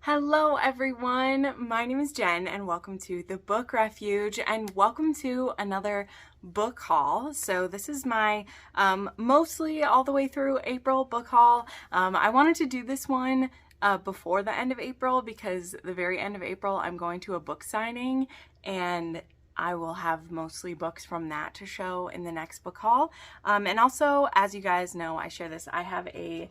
Hello everyone, my name is Jen and welcome to the Book Refuge and welcome to another book haul. So this is my mostly all the way through April book haul. I wanted to do this one before the end of April because the very end of April I'm going to a book signing and I will have mostly books from that to show in the next book haul. And also, as you guys know, I share this, I have a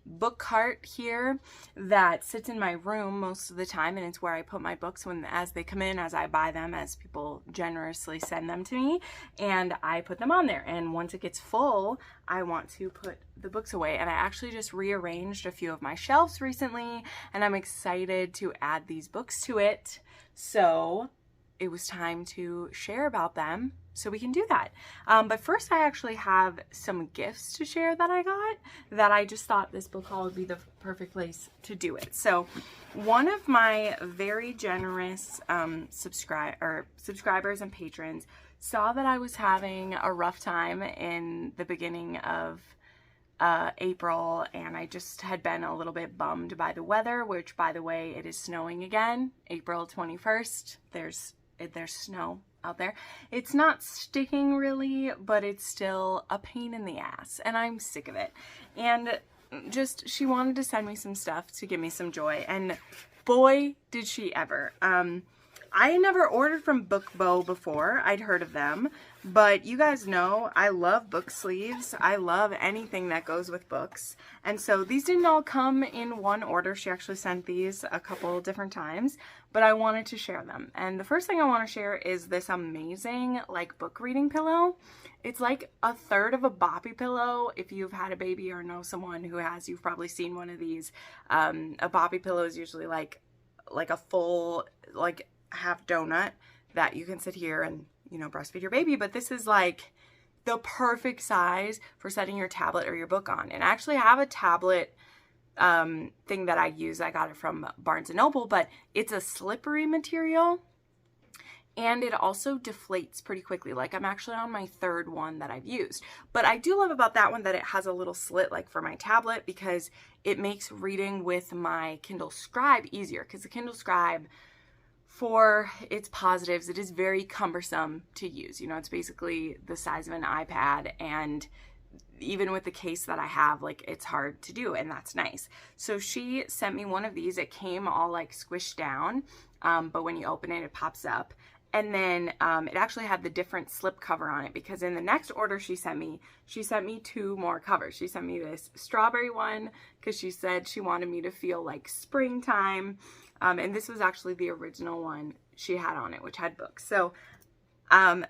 book cart here that sits in my room most of the time, and it's where I put my books as they come in, as I buy them, as people generously send them to me, and I put them on there. And once it gets full, I want to put the books away. And I actually just rearranged a few of my shelves recently, and I'm excited to add these books to it. So it was time to share about them, so we can do that. But first I actually have some gifts to share that I got that I just thought this book haul would be the perfect place to do it. So one of my very generous subscribers and patrons saw that I was having a rough time in the beginning of April, and I just had been a little bit bummed by the weather, which, by the way, it is snowing again. April 21st, there's snow out there. It's not sticking really, but it's still a pain in the ass, and I'm sick of it. And just, she wanted to send me some stuff to give me some joy, and boy, did she ever. I had never ordered from Bookbo before. I'd heard of them, but you guys know I love book sleeves. I love anything that goes with books. And so these didn't all come in one order. She actually sent these a couple different times, but I wanted to share them. And the first thing I want to share is this amazing book reading pillow. It's like a third of a boppy pillow. If you've had a baby or know someone who has, you've probably seen one of these. A boppy pillow is usually like a full half donut that you can sit here and, you know, breastfeed your baby. But this is like the perfect size for setting your tablet or your book on. And I actually have a tablet thing that I use. I got it from Barnes & Noble, but it's a slippery material and it also deflates pretty quickly. Like, I'm actually on my third one that I've used. But I do love about that one that it has a little slit like for my tablet, because it makes reading with my Kindle Scribe easier, because the Kindle Scribe, for its positives, it is very cumbersome to use. You know, it's basically the size of an iPad, and even with the case that I have, it's hard to do, and that's nice. So she sent me one of these. It came all squished down, but when you open it, it pops up. And then it actually had the different slip cover on it, because in the next order she sent me two more covers. She sent me this strawberry one because she said she wanted me to feel like springtime. And this was actually the original one she had on it, which had books. So,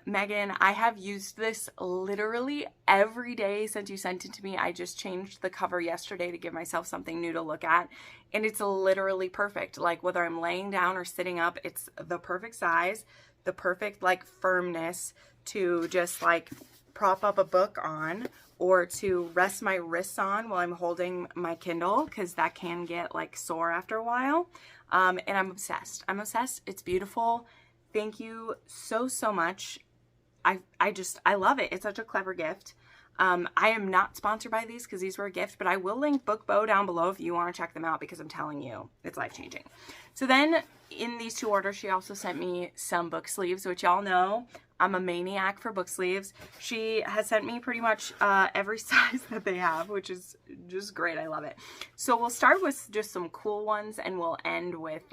Megan, I have used this literally every day since you sent it to me. I just changed the cover yesterday to give myself something new to look at. And it's literally perfect. Like, whether I'm laying down or sitting up, it's the perfect size, the perfect firmness to just prop up a book on, or to rest my wrists on while I'm holding my Kindle, because that can get sore after a while. And I'm obsessed. I'm obsessed. It's beautiful. Thank you so much. I love it. It's such a clever gift. I am not sponsored by these because these were a gift, but I will link Bookbo down below if you want to check them out, because I'm telling you, it's life-changing. So then in these two orders, she also sent me some book sleeves, which y'all know I'm a maniac for book sleeves. She has sent me pretty much every size that they have, which is just great. I love it. So we'll start with just some cool ones, and we'll end with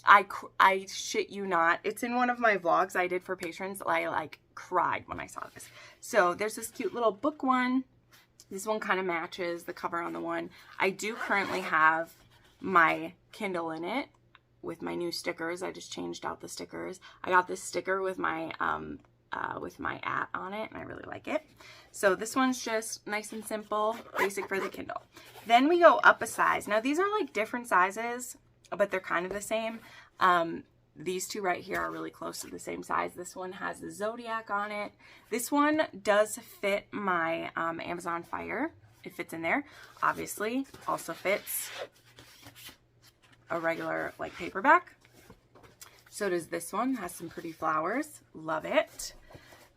I shit you not, it's in one of my vlogs I did for patrons. I cried when I saw this. So there's this cute little book one. This one kind of matches the cover on the one. I do currently have my Kindle in it with my new stickers. I just changed out the stickers. I got this sticker with my @ on it, and I really like it. So this one's just nice and simple, basic for the Kindle. Then we go up a size. Now these are different sizes, but they're kind of the same. These two right here are really close to the same size. This one has the Zodiac on it. This one does fit my Amazon Fire. It fits in there. Obviously, also fits a regular paperback. So does this one. Has some pretty flowers. Love it.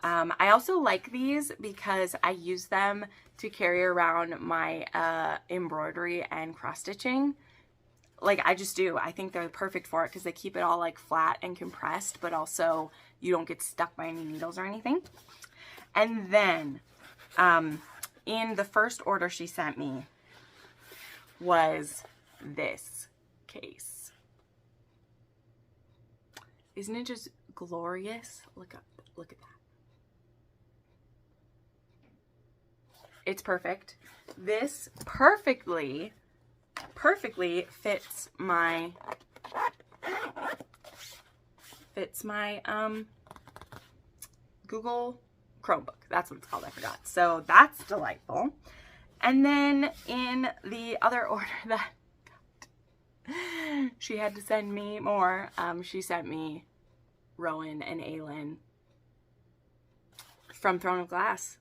I also like these because I use them to carry around my embroidery and cross stitching like, I just do. I think they're perfect for it because they keep it all like flat and compressed, but also you don't get stuck by any needles or anything. And then in the first order she sent me was this case. Isn't it just glorious? Look at that. It's perfect. This perfectly fits my Google Chromebook. That's what it's called. I forgot. So that's delightful. And then in the other order that she had to send me more, she sent me Rowan and Aelin from Throne of Glass.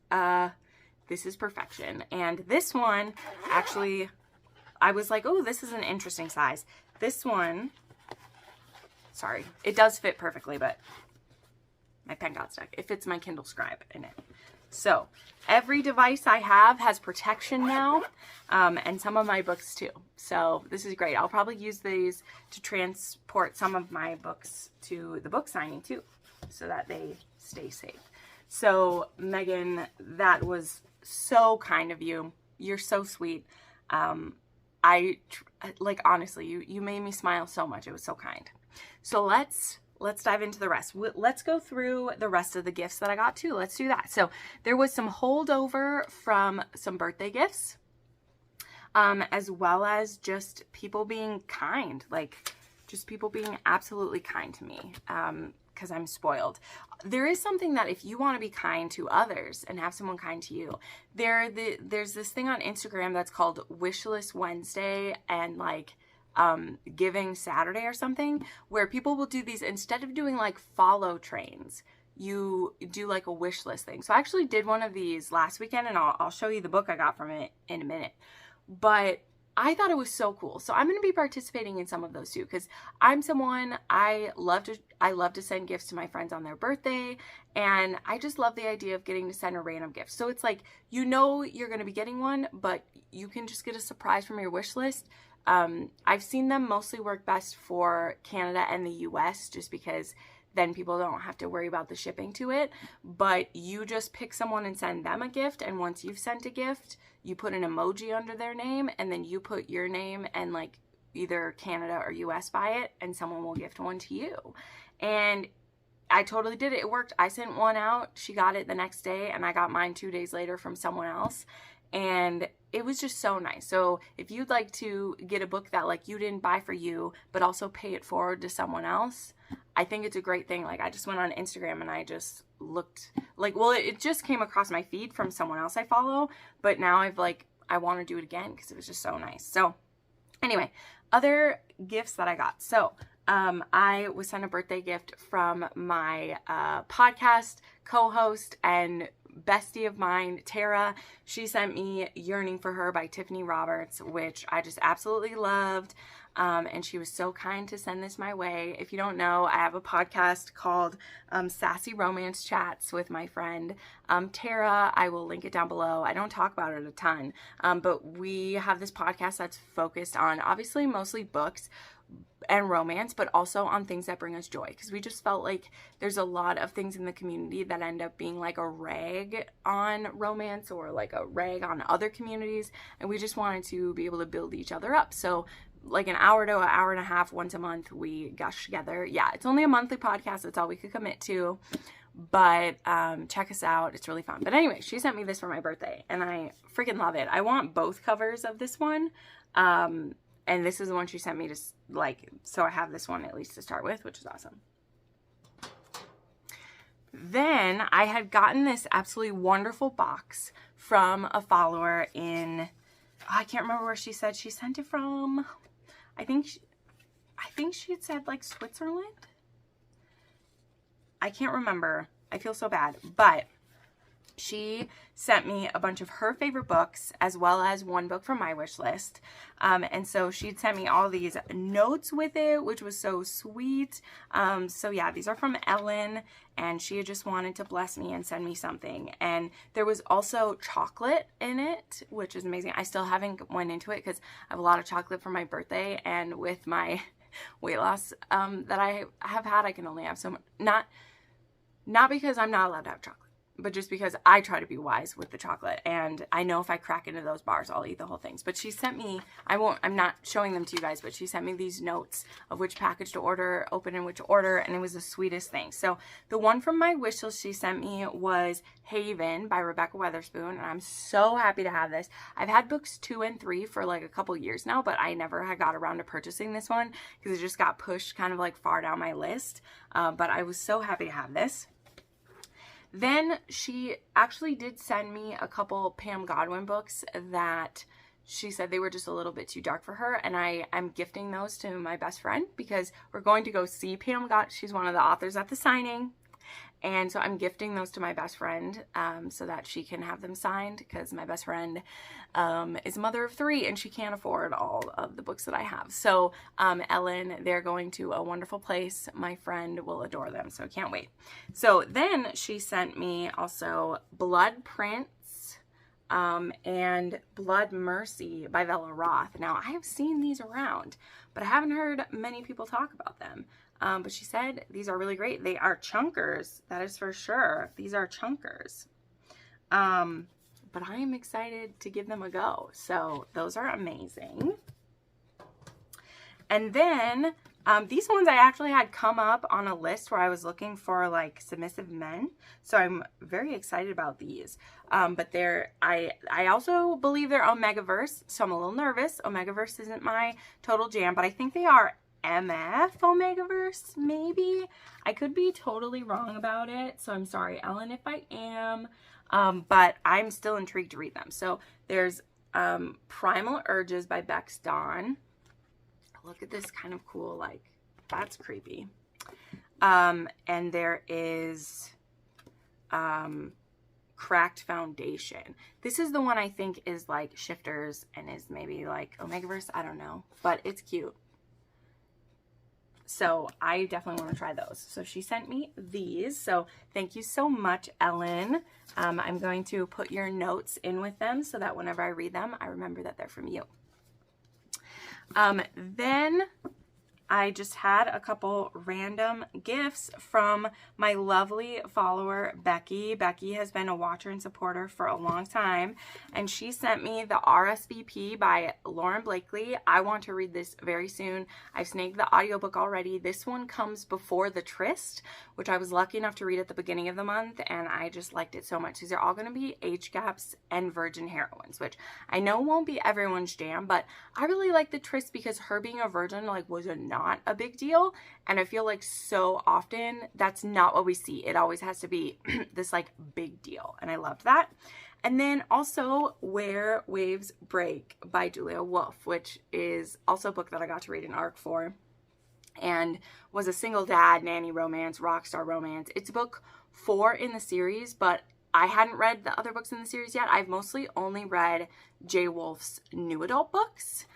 This is perfection. And this one, actually, I was like, oh, this is an interesting size. This one, sorry, it does fit perfectly, but my pen got stuck. It fits my Kindle Scribe in it. So every device I have has protection now, and some of my books too. So this is great. I'll probably use these to transport some of my books to the book signing too, so that they stay safe. So Megan, that was so kind of you. You're so sweet. Like, honestly, you made me smile so much. It was so kind. So let's dive into the rest. Let's go through the rest of the gifts that I got too. Let's do that. So there was some holdover from some birthday gifts, as well as just people being kind, like just people being absolutely kind to me, because I'm spoiled. There is something that if you want to be kind to others and have someone kind to you, there's this thing on Instagram that's called Wishlist Wednesday and like Giving Saturday or something, where people will do these, instead of doing like follow trains, you do like a wish list thing. So I actually did one of these last weekend, and I'll show you the book I got from it in a minute. But I thought it was so cool. So I'm going to be participating in some of those too, because I'm someone, I love to send gifts to my friends on their birthday, and I just love the idea of getting to send a random gift. So it's like, you know, you're going to be getting one, but you can just get a surprise from your wish list. I've seen them mostly work best for Canada and the US, just because then people don't have to worry about the shipping to it. But you just pick someone and send them a gift, and once you've sent a gift, you put an emoji under their name, and then you put your name and like either Canada or US by it, and someone will gift one to you. And I totally did it. It worked. I sent one out, she got it the next day, and I got mine 2 days later from someone else. And it was just so nice. So if you'd like to get a book that like you didn't buy for you, but also pay it forward to someone else, I think it's a great thing. Like, I just went on Instagram and I just looked like, well, it just came across my feed from someone else I follow, but now I want to do it again because it was just so nice. So anyway, other gifts that I got. So I was sent a birthday gift from my podcast co-host and bestie of mine, Tara. She sent me Yearning for Her by Tiffany Roberts, which I just absolutely loved. And she was so kind to send this my way. If you don't know, I have a podcast called Sassy Romance Chats with my friend Tara. I will link it down below. I don't talk about it a ton, but we have this podcast that's focused on obviously mostly books and romance, but also on things that bring us joy, because we just felt like there's a lot of things in the community that end up being like a rag on romance or like a rag on other communities, and we just wanted to be able to build each other up. So like an hour to an hour and a half once a month we gush together. Yeah, it's only a monthly podcast, that's all we could commit to, but check us out, it's really fun. But anyway, she sent me this for my birthday and I freaking love it. I want both covers of this one, and this is the one she sent me to like, so I have this one at least to start with, which is awesome. Then I had gotten this absolutely wonderful box from a follower in, I can't remember where she said she sent it from. I think she had said like Switzerland. I can't remember. I feel so bad, but she sent me a bunch of her favorite books as well as one book from my wish list. And so she'd sent me all these notes with it, which was so sweet. So yeah, these are from Ellen, and she had just wanted to bless me and send me something. And there was also chocolate in it, which is amazing. I still haven't went into it because I have a lot of chocolate for my birthday, and with my weight loss that I have had, I can only have so much. Not because I'm not allowed to have chocolate, but just because I try to be wise with the chocolate, and I know if I crack into those bars, I'll eat the whole things. But she sent me, I'm not showing them to you guys, but she sent me these notes of which package to order, open in which order, and it was the sweetest thing. So the one from my wish list she sent me was Haven by Rebecca Weatherspoon, and I'm so happy to have this. I've had books 2 and 3 for like a couple years now, but I never had got around to purchasing this one because it just got pushed kind of like far down my list. But I was so happy to have this. Then she actually did send me a couple Pam Godwin books that she said they were just a little bit too dark for her, and I'm gifting those to my best friend because we're going to go see Pam Godwin. She's one of the authors at the signing, and so I'm gifting those to my best friend so that she can have them signed, because my best friend is a mother of 3 and she can't afford all of the books that I have. So Ellen, they're going to a wonderful place. My friend will adore them, so I can't wait. So then she sent me also Blood Prince and Blood Mercy by Bella Roth. Now, I have seen these around, but I haven't heard many people talk about them. But she said these are really great. They are chunkers, that is for sure. These are chunkers. But I am excited to give them a go. So those are amazing. And then these ones I actually had come up on a list where I was looking for like submissive men. So I'm very excited about these. But I also believe they're Omegaverse, so I'm a little nervous. Omegaverse isn't my total jam, but I think they are MF Omegaverse, maybe. I could be totally wrong about it, so I'm sorry, Ellen, if I am. But I'm still intrigued to read them. So there's Primal Urges by Bex Dawn. Look at this kind of cool, like, that's creepy. And there is Cracked Foundation. This is the one I think is like Shifters and is maybe like Omegaverse. I don't know, but it's cute. So I definitely want to try those. So she sent me these. So thank you so much, Ellen. I'm going to put your notes in with them so that whenever I read them, I remember that they're from you. Then I just had a couple random gifts from my lovely follower, Becky. Becky has been a watcher and supporter for a long time, and she sent me the RSVP by Lauren Blakely. I want to read this very soon. I've snagged the audiobook already. This one comes before The Tryst, which I was lucky enough to read at the beginning of the month, and I just liked it so much. These are all going to be age gaps and virgin heroines, which I know won't be everyone's jam, but I really like The Tryst because her being a virgin was not a big deal, and I feel like so often that's not what we see. It always has to be this like big deal, and I loved that. And then also Where Waves Break by Julia Wolf, which is also a book that I got to read an ARC for, and was a single dad nanny romance, rock star romance. It's book 4 in the series, but I hadn't read the other books in the series yet. I've mostly only read J. Wolf's new adult books,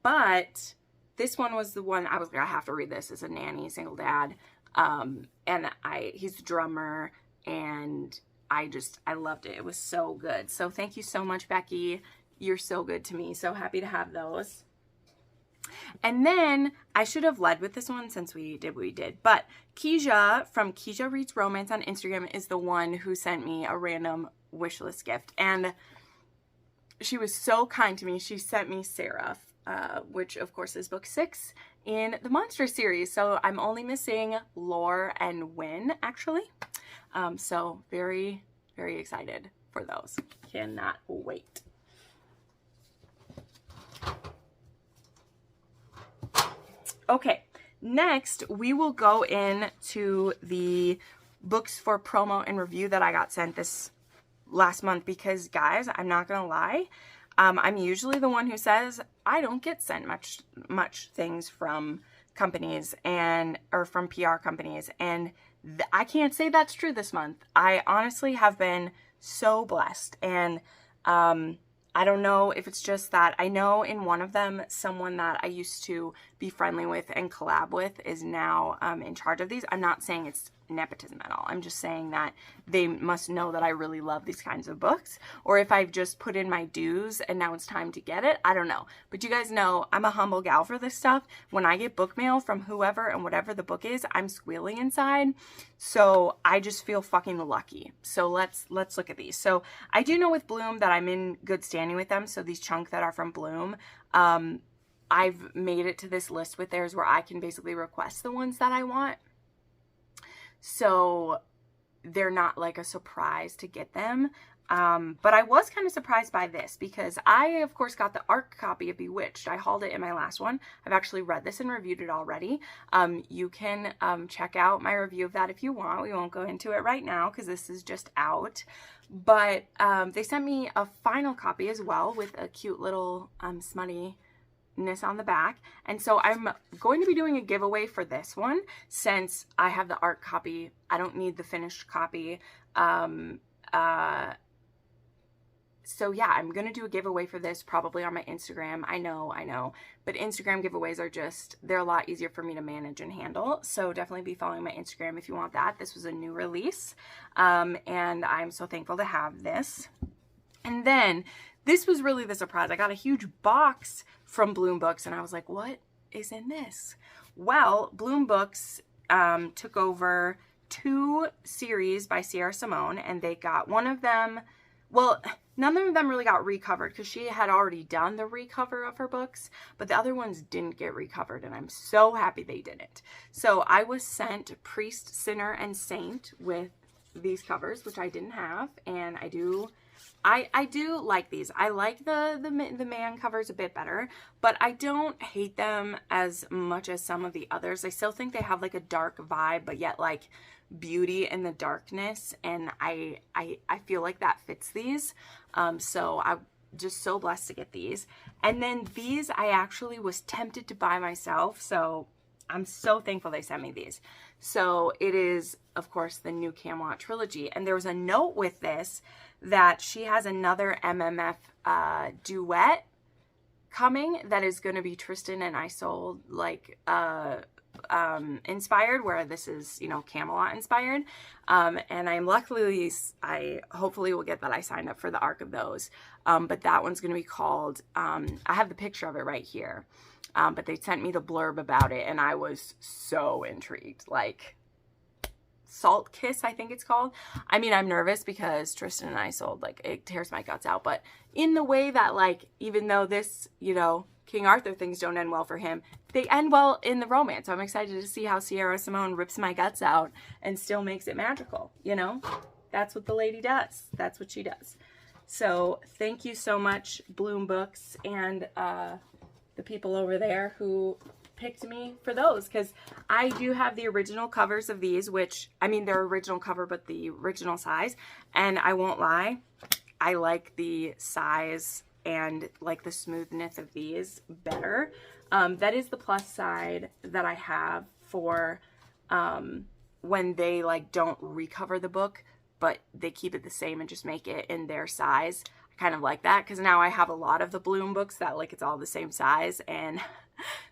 but this one was the one I was like, I have to read this as a nanny, single dad. And he's a drummer, and I loved it. It was so good. So thank you so much, Becky. You're so good to me. So happy to have those. And then I should have led with this one since we did what we did. But Keisha from Keisha Reads Romance on Instagram is the one who sent me a random wishlist gift. And she was so kind to me. She sent me Seraph, which of course is book 6 in the Monster series. So I'm only missing Lore and Win, actually. So very, very excited for those. Cannot wait. Okay, next we will go into the books for promo and review that I got sent this last month because, guys, I'm not gonna lie, I'm usually the one who says I don't get sent much things from companies or from PR companies, and I can't say that's true this month. I honestly have been so blessed. And I don't know if it's just that I know in one of them, someone that I used to be friendly with and collab with is now in charge of these. I'm not saying it's nepotism at all. I'm just saying that they must know that I really love these kinds of books, or if I've just put in my dues and now it's time to get it. I don't know. But you guys know I'm a humble gal for this stuff. When I get book mail from whoever and whatever the book is, I'm squealing inside. So I just feel fucking lucky. So let's look at these. So I do know with Bloom that I'm in good standing with them. So these chunk that are from Bloom, I've made it to this list with theirs where I can basically request the ones that I want. So they're not like a surprise to get them. But I was kind of surprised by this because I, of course, got the ARC copy of Bewitched. I hauled it in my last one. I've actually read this and reviewed it already. You can check out my review of that if you want. We won't go into it right now because this is just out. But they sent me a final copy as well with a cute little smutty on the back, and so I'm going to be doing a giveaway for this one since I have the art copy. I don't need the finished copy. So yeah, I'm gonna do a giveaway for this probably on my Instagram. I know, but Instagram giveaways are just, they're a lot easier for me to manage and handle, so definitely be following my Instagram if you want that. This was a new release, and I'm so thankful to have this. And then this was really the surprise. I got a huge box from Bloom Books and I was like, what is in this? Well, Bloom Books took over 2 series by Sierra Simone, and they got one of them, well, none of them really got recovered because she had already done the recover of her books, but the other ones didn't get recovered, and I'm so happy they didn't. So I was sent Priest, Sinner, and Saint with these covers, which I didn't have, and I do like these. I like the man covers a bit better, but I don't hate them as much as some of the others. I still think they have like a dark vibe, but yet like beauty in the darkness, and I feel like that fits these. So I'm just so blessed to get these. And then these I actually was tempted to buy myself, so I'm so thankful they sent me these. So it is, of course, the new Camelot trilogy. And there was a note with this that she has another MMF duet coming that is going to be Tristan and Isolde like inspired, where this is, you know, Camelot inspired. And I'm luckily, I hopefully will get that. I signed up for the arc of those. But that one's going to be called, I have the picture of it right here. But they sent me the blurb about it, and I was so intrigued. Like, Salt Kiss, I think it's called. I mean, I'm nervous because Tristan and Isolde, like, it tears my guts out. But in the way that, like, even though this, you know, King Arthur things don't end well for him, they end well in the romance. So I'm excited to see how Sierra Simone rips my guts out and still makes it magical, you know? That's what the lady does. That's what she does. So thank you so much, Bloom Books, and the people over there who picked me for those, because I do have the original covers of these, which, I mean, they're original cover, but the original size, and I won't lie, I like the size and like the smoothness of these better. That is the plus side that I have for when they like don't recover the book, but they keep it the same and just make it in their size. Kind of like that, because now I have a lot of the Bloom books that like it's all the same size, and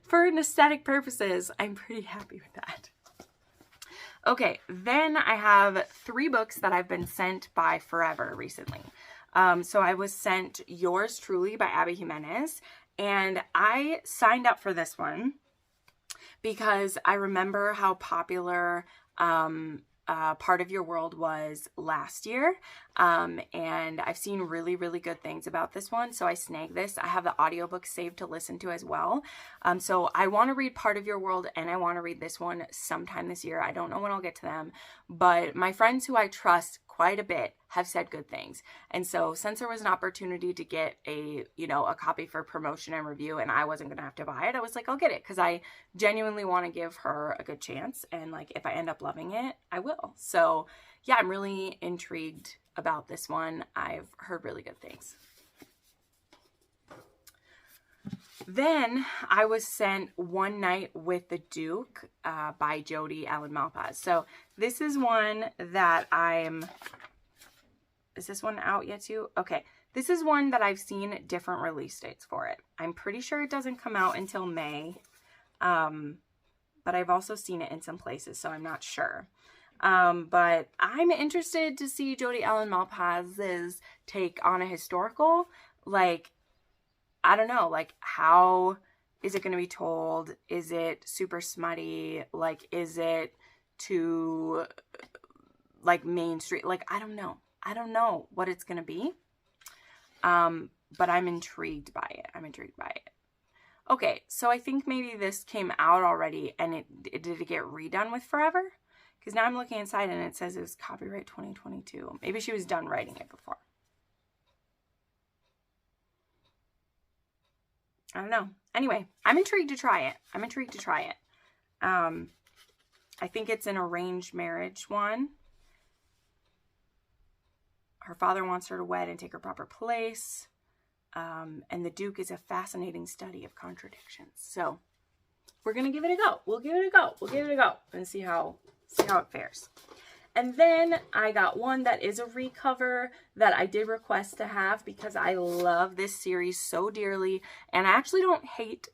for an aesthetic purposes, I'm pretty happy with that. Okay, then I have 3 books that I've been sent by Forever recently. So I was sent Yours Truly by Abby Jimenez, and I signed up for this one because I remember how popular Part of Your World was last year, and I've seen really, really good things about this one, so I snagged this. I have the audiobook saved to listen to as well. So I want to read Part of Your World, and I want to read this one sometime this year. I don't know when I'll get to them, but my friends who I trust quite a bit have said good things. And so since there was an opportunity to get a, you know, a copy for promotion and review, and I wasn't going to have to buy it, I was like, I'll get it, because I genuinely want to give her a good chance. And like, if I end up loving it, I will. So yeah, I'm really intrigued about this one. I've heard really good things. Then I was sent One Night with the Duke by Jody Allen Malpaz. So this is one that I'm Is this one out yet too? Okay. This is one that I've seen different release dates for it. I'm pretty sure it doesn't come out until May. But I've also seen it in some places, so I'm not sure. But I'm interested to see Jodi Ellen Malpaz's take on a historical. Like, I don't know, like, how is it going to be told? Is it super smutty? Like, is it too, like, mainstream? Like, I don't know. I don't know what it's going to be. But I'm intrigued by it. I'm intrigued by it. Okay, so I think maybe this came out already and did it get redone with forever? Because now I'm looking inside and it says it was copyright 2022. Maybe she was done writing it before. I don't know. Anyway, I'm intrigued to try it. I'm intrigued to try it. I think it's an arranged marriage one. Her father wants her to wed and take her proper place. And the Duke is a fascinating study of contradictions. So we're going to give it a go. We'll give it a go. We'll give it a go and see how it fares. And then I got one that is a recover that I did request to have because I love this series so dearly. And I actually don't hate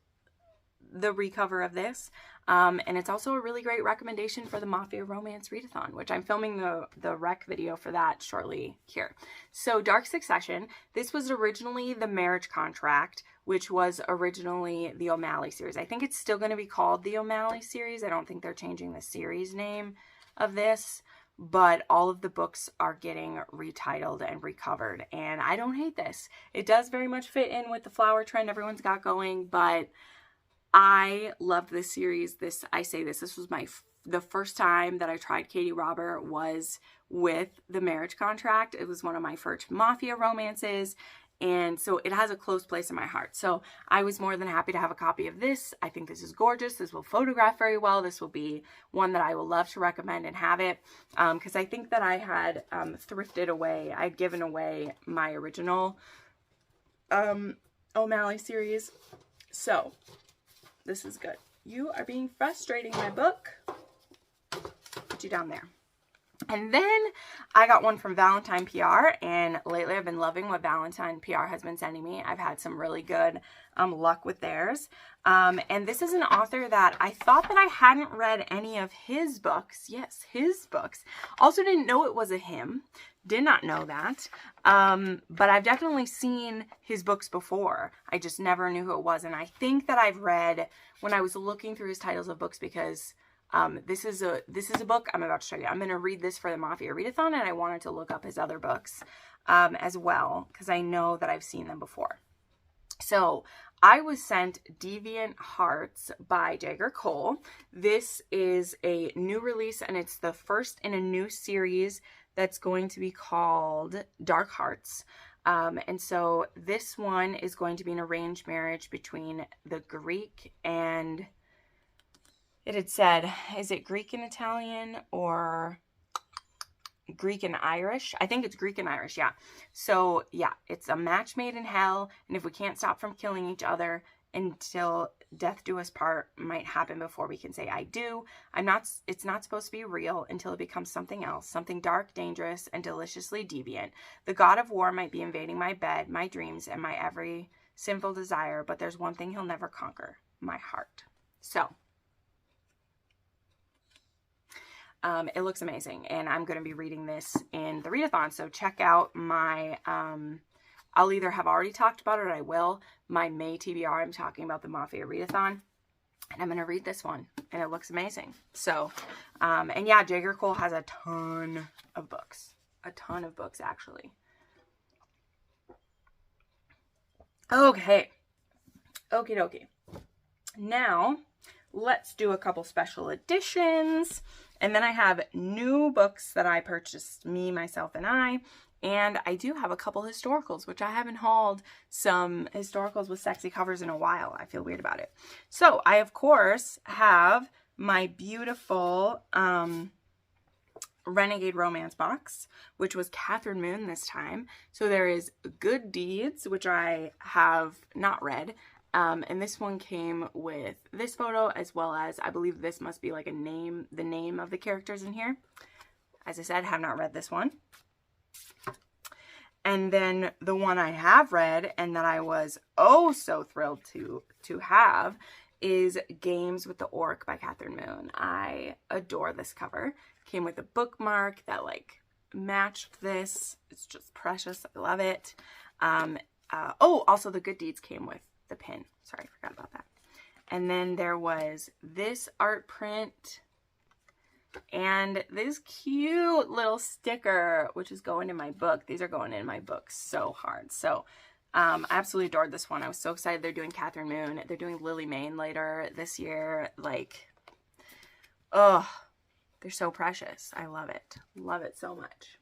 the recover of this. And it's also a really great recommendation for the Mafia Romance Readathon, which I'm filming the rec video for that shortly here. So Dark Succession, this was originally the Marriage Contract, which was originally the O'Malley series. I think it's still going to be called the O'Malley series. I don't think they're changing the series name of this, but all of the books are getting retitled and recovered, and I don't hate this. It does very much fit in with the flower trend everyone's got going, but I loved this series. This was the first time that I tried Katie Robert was with the Marriage Contract. It was one of my first Mafia romances, and so it has a close place in my heart. So I was more than happy to have a copy of this. I think this is gorgeous. This will photograph very well. This will be one that I will love to recommend and have it, because I think that I had thrifted away. I'd given away my original O'Malley series. So this is good. You are being frustrating, my book. Put you down there. And then I got one from Valentine PR, and lately I've been loving what Valentine PR has been sending me. I've had some really good luck with theirs. And this is an author that I thought that I hadn't read any of his books. Yes, his books. Also didn't know it was a him. Did not know that. But I've definitely seen his books before. I just never knew who it was. And I think that I've read, when I was looking through his titles of books, because this is a book I'm about to show you. I'm going to read this for the Mafia Readathon, and I wanted to look up his other books as well, because I know that I've seen them before. So I was sent Deviant Hearts by Jagger Cole. This is a new release, and it's the first in a new series that's going to be called Dark Hearts. And so this one is going to be an arranged marriage between the Greek and, it had said, is it Greek and Italian or Greek and Irish? I think it's Greek and Irish, yeah. So yeah, it's a match made in hell, and if we can't stop from killing each other until death do us part might happen before we can say I do. It's not supposed to be real until it becomes something else, something dark, dangerous, and deliciously deviant. The god of war might be invading my bed, my dreams, and my every sinful desire, but there's one thing he'll never conquer, my heart. So it looks amazing, and I'm going to be reading this in the readathon, so check out my, I'll either have already talked about it or I will, my May TBR. I'm talking about the Mafia Readathon, and I'm going to read this one, and it looks amazing. So, and yeah, Jagger Cole has a ton of books, actually. Okay, okie dokie. Now, let's do a couple special editions. And then I have new books that I purchased, me, myself, and I do have a couple historicals, which I haven't hauled some historicals with sexy covers in a while. I feel weird about it. So I, of course, have my beautiful Renegade Romance box, which was Catherine Moon this time. So there is Good Deeds, which I have not read. And this one came with this photo, as well as, I believe this must be like the name of the characters in here. As I said, have not read this one. And then the one I have read and that I was oh so thrilled to have is Games with the Orc by Catherine Moon. I adore this cover. Came with a bookmark that like matched this. It's just precious. I love it. Oh, also the Goodie came with the pin. Sorry, I forgot about that. And then there was this art print and this cute little sticker, which is going in my book. These are going in my book so hard. So I absolutely adored this one. I was so excited. They're doing Catherine Moon. They're doing Lily Mayne later this year. Like, oh, they're so precious. I love it. Love it so much.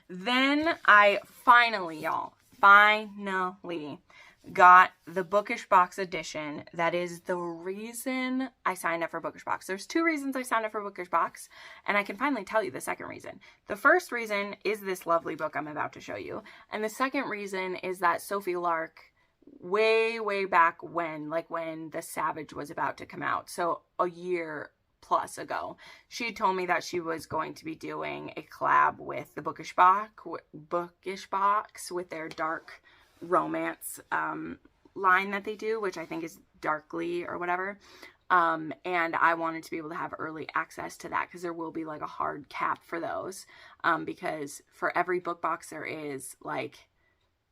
Then I finally, y'all, finally got the Bookish Box edition. That is the reason I signed up for Bookish Box. There's two reasons I signed up for Bookish Box, and I can finally tell you the second reason. The first reason is this lovely book I'm about to show you, and the second reason is that Sophie Lark, way back when, like when The Savage was about to come out, so a year plus ago, she told me that she was going to be doing a collab with the Bookish Box with their dark romance line that they do, which I think is Darkly or whatever. And I wanted to be able to have early access to that because there will be like a hard cap for those, because for every book box there is, like,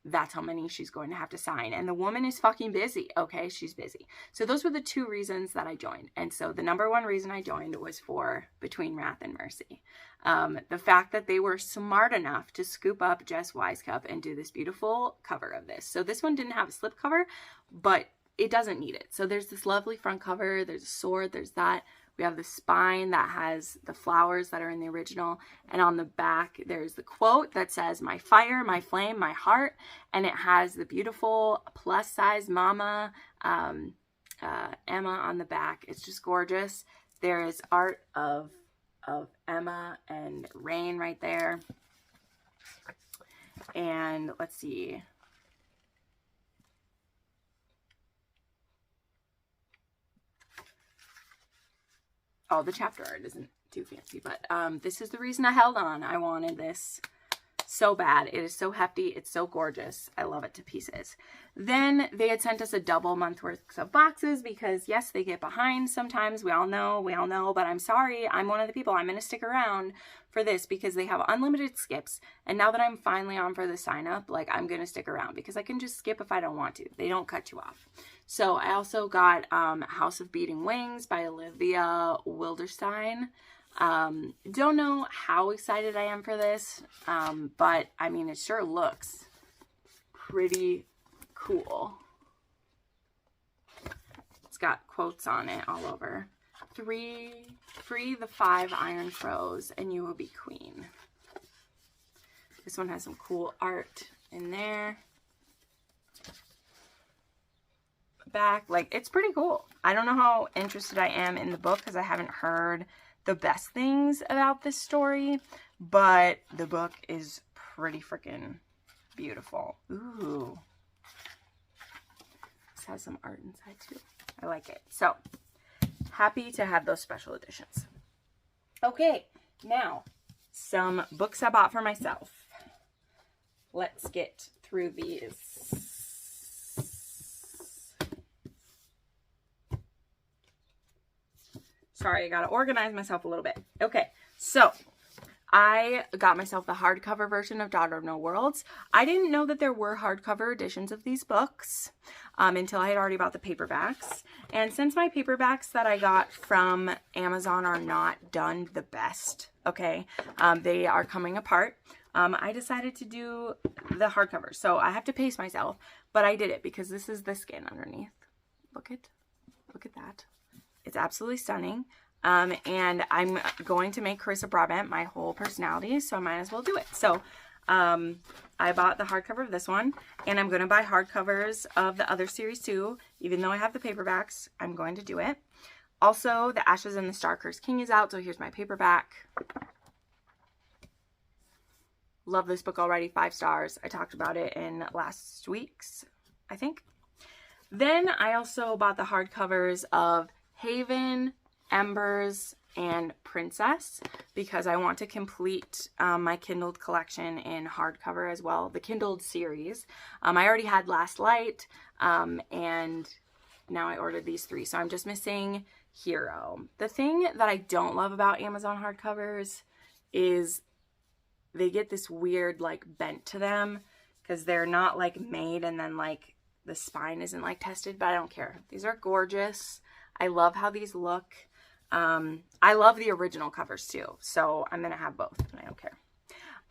that's how many she's going to have to sign. And the woman is fucking busy. Okay, she's busy. So those were the two reasons that I joined. And so the number one reason I joined was for Between Wrath and Mercy. The fact that they were smart enough to scoop up Jess Wisecup and do this beautiful cover of this. So this one didn't have a slip cover, but it doesn't need it. So there's this lovely front cover. There's a sword. There's that. We have the spine that has the flowers that are in the original. And on the back, there's the quote that says, "My fire, my flame, my heart." And it has the beautiful plus size mama, Emma on the back. It's just gorgeous. There is art of Emma and Rain right there. And let's see. Oh, the chapter art isn't too fancy, but this is the reason I held on. I wanted this so bad. It is so hefty. It's so gorgeous. I love it to pieces. Then they had sent us a double month worth of boxes because, yes, they get behind sometimes. We all know, but I'm sorry. I'm one of the people. I'm going to stick around for this because they have unlimited skips. And now that I'm finally on for the sign up, like, I'm going to stick around because I can just skip if I don't want to. They don't cut you off. So I also got House of Beating Wings by Olivia Wilderstein. Don't know how excited I am for this, but I mean, it sure looks pretty cool. It's got quotes on it all over. Free the 5 iron throws and you will be queen. This one has some cool art in there. Back, like, it's pretty cool. I don't know how interested I am in the book because I haven't heard the best things about this story, but the book is pretty freaking beautiful. Ooh. This has some art inside too. I like it. So, happy to have those special editions. Okay, now, some books I bought for myself. Let's get through these. Sorry, I gotta organize myself a little bit. Okay, so I got myself the hardcover version of Daughter of No Worlds. I didn't know that there were hardcover editions of these books until I had already bought the paperbacks. And since my paperbacks that I got from Amazon are not done the best, okay, they are coming apart, I decided to do the hardcover. So I have to pace myself, but I did it because this is the skin underneath. Look at that. It's absolutely stunning. And I'm going to make Carissa Brabant my whole personality, so I might as well do it. So I bought the hardcover of this one, and I'm going to buy hardcovers of the other series too. Even though I have the paperbacks, I'm going to do it. Also, The Ashes and the Star-Cursed King is out, so here's my paperback. Love this book already, 5 stars. I talked about it in last week's, I think. Then I also bought the hardcovers of Haven Embers, and Princess, because I want to complete my Kindled collection in hardcover as well, the Kindled series. I already had Last Light, and now I ordered these 3, so I'm just missing Hero. The thing that I don't love about Amazon hardcovers is they get this weird like bent to them, because they're not like made and then like the spine isn't like tested, but I don't care. These are gorgeous. I love how these look. I love the original covers too, so I'm gonna have both, and I don't care.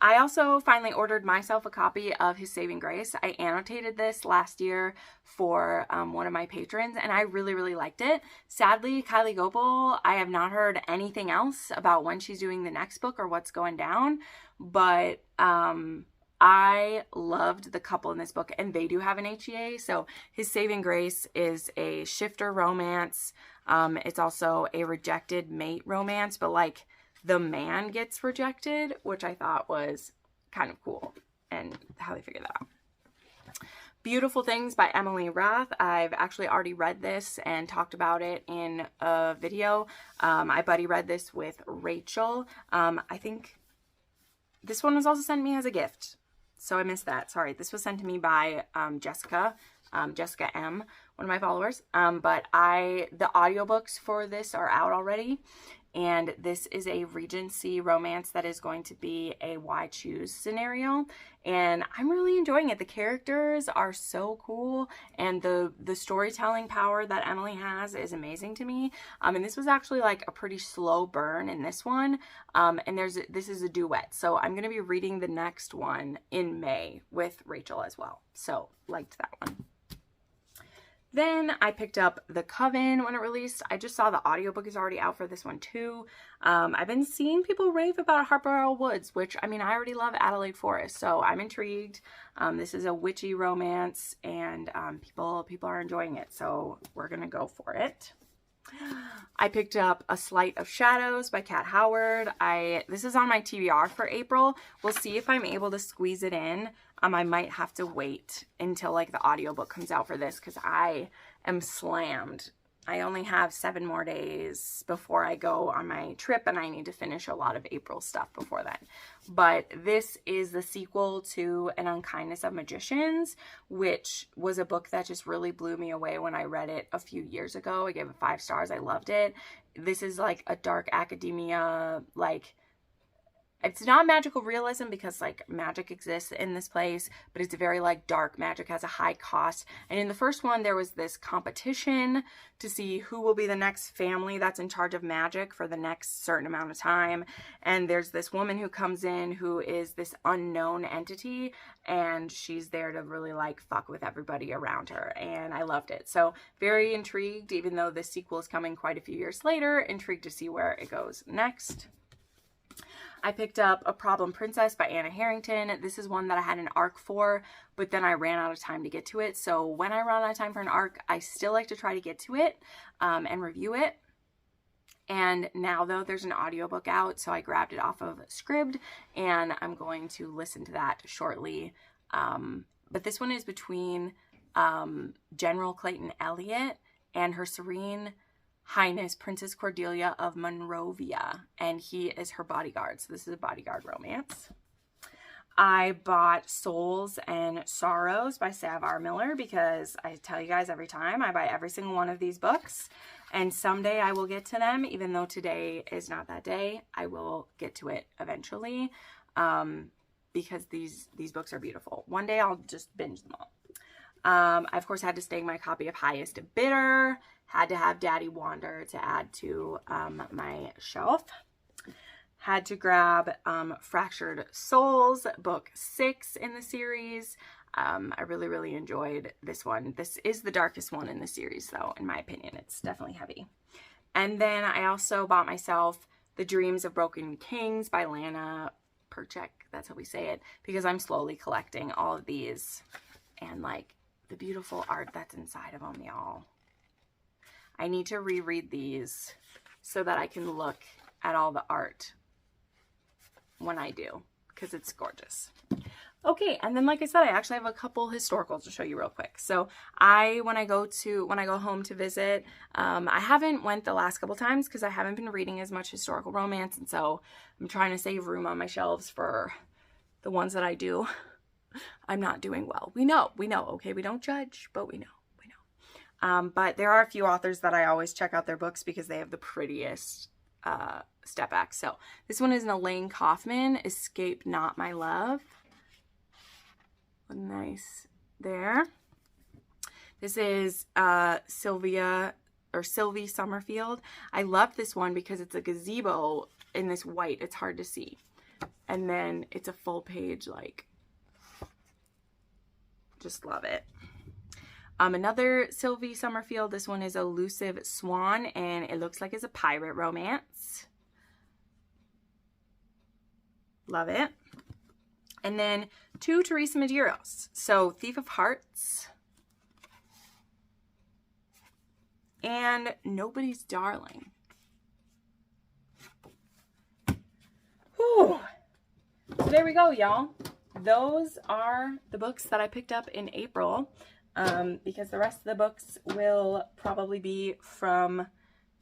I also finally ordered myself a copy of His Saving Grace. I annotated this last year for one of my patrons, and I really, really liked it. Sadly, Kylie Gopal, I have not heard anything else about when she's doing the next book or what's going down, but I loved the couple in this book, and they do have an HEA. So His Saving Grace is a shifter romance. It's also a rejected mate romance, but like the man gets rejected, which I thought was kind of cool, and how they figured that out. Beautiful Things by Emily Rath. I've actually already read this and talked about it in a video. I buddy read this with Rachel. I think this one was also sent me as a gift, so I missed that. Sorry, this was sent to me by Jessica M, one of my followers. But the audiobooks for this are out already, and this is a Regency romance that is going to be a why choose scenario, and I'm really enjoying it. The characters are so cool, and the storytelling power that Emily has is amazing to me. And this was actually like a pretty slow burn in this one, and this is a duet, so I'm going to be reading the next one in May with Rachel as well, so liked that one. Then I picked up The Coven when it released. I just saw the audiobook is already out for this one too. I've been seeing people rave about Harper L. Woods, which, I mean, I already love Adelaide Forest, so I'm intrigued. This is a witchy romance, and people are enjoying it, so we're gonna go for it. I picked up A Sleight of Shadows by Kat Howard. This is on my TBR for April. We'll see if I'm able to squeeze it in. I might have to wait until like the audiobook comes out for this, because I am slammed. I only have 7 more days before I go on my trip, and I need to finish a lot of April stuff before then. But this is the sequel to An Unkindness of Magicians, which was a book that just really blew me away when I read it a few years ago. I gave it 5 stars. I loved it. This is like a dark academia, like, it's not magical realism because like magic exists in this place, but it's very like dark magic, has a high cost. And in the first one, there was this competition to see who will be the next family that's in charge of magic for the next certain amount of time. And there's this woman who comes in who is this unknown entity, and she's there to really like fuck with everybody around her. And I loved it. So very intrigued, even though the sequel is coming quite a few years later, intrigued to see where it goes next. I picked up A Problem Princess by Anna Harrington. This is one that I had an arc for, but then I ran out of time to get to it. So when I run out of time for an arc, I still like to try to get to it and review it. And now, though, there's an audiobook out, so I grabbed it off of Scribd, and I'm going to listen to that shortly. But this one is between General Clayton Elliott and Her Serene Highness Princess Cordelia of Monrovia, and he is her bodyguard. So this is a bodyguard romance. I bought Souls and Sorrows by Sav R. Miller, because I tell you guys every time, I buy every single one of these books, and someday I will get to them. Even though today is not that day, I will get to it eventually, because these books are beautiful. One day I'll just binge them all. I, of course, had to snag my copy of Highest Bidder. Had to have Daddy Wander to add to my shelf. Had to grab Fractured Souls, book 6 in the series. I really, really enjoyed this one. This is the darkest one in the series, though, in my opinion. It's definitely heavy. And then I also bought myself The Dreams of Broken Kings by Lana Perchek. That's how we say it, because I'm slowly collecting all of these, and like the beautiful art that's inside of them, y'all. I need to reread these so that I can look at all the art when I do, because it's gorgeous. Okay, and then like I said, I actually have a couple historicals to show you real quick. So when I go home to visit, I haven't went the last couple times because I haven't been reading as much historical romance, and so I'm trying to save room on my shelves for the ones that I do. I'm not doing well. We know, okay? We don't judge, but we know. But there are a few authors that I always check out their books because they have the prettiest step backs. So this one is an Elaine Kaufman, Escape Not My Love. Nice there. This is Sylvie Summerfield. I love this one because it's a gazebo in this white. It's hard to see. And then it's a full page, like, just love it. Another Sylvie Summerfield. This one is Elusive Swan, and it looks like it's a pirate romance. Love it. And then two Teresa Medeiros. So Thief of Hearts and Nobody's Darling. Whew. So there we go, y'all. Those are the books that I picked up in April, because the rest of the books will probably be from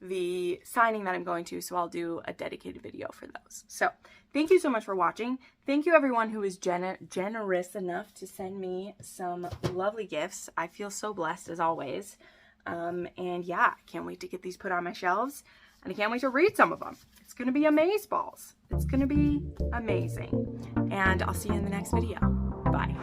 the signing that I'm going to, so I'll do a dedicated video for those. So thank you so much for watching. Thank you everyone who is generous enough to send me some lovely gifts. I feel so blessed as always. And yeah, I can't wait to get these put on my shelves, and I can't wait to read some of them. It's gonna be amazeballs. It's gonna be amazing. And I'll see you in the next video. Bye.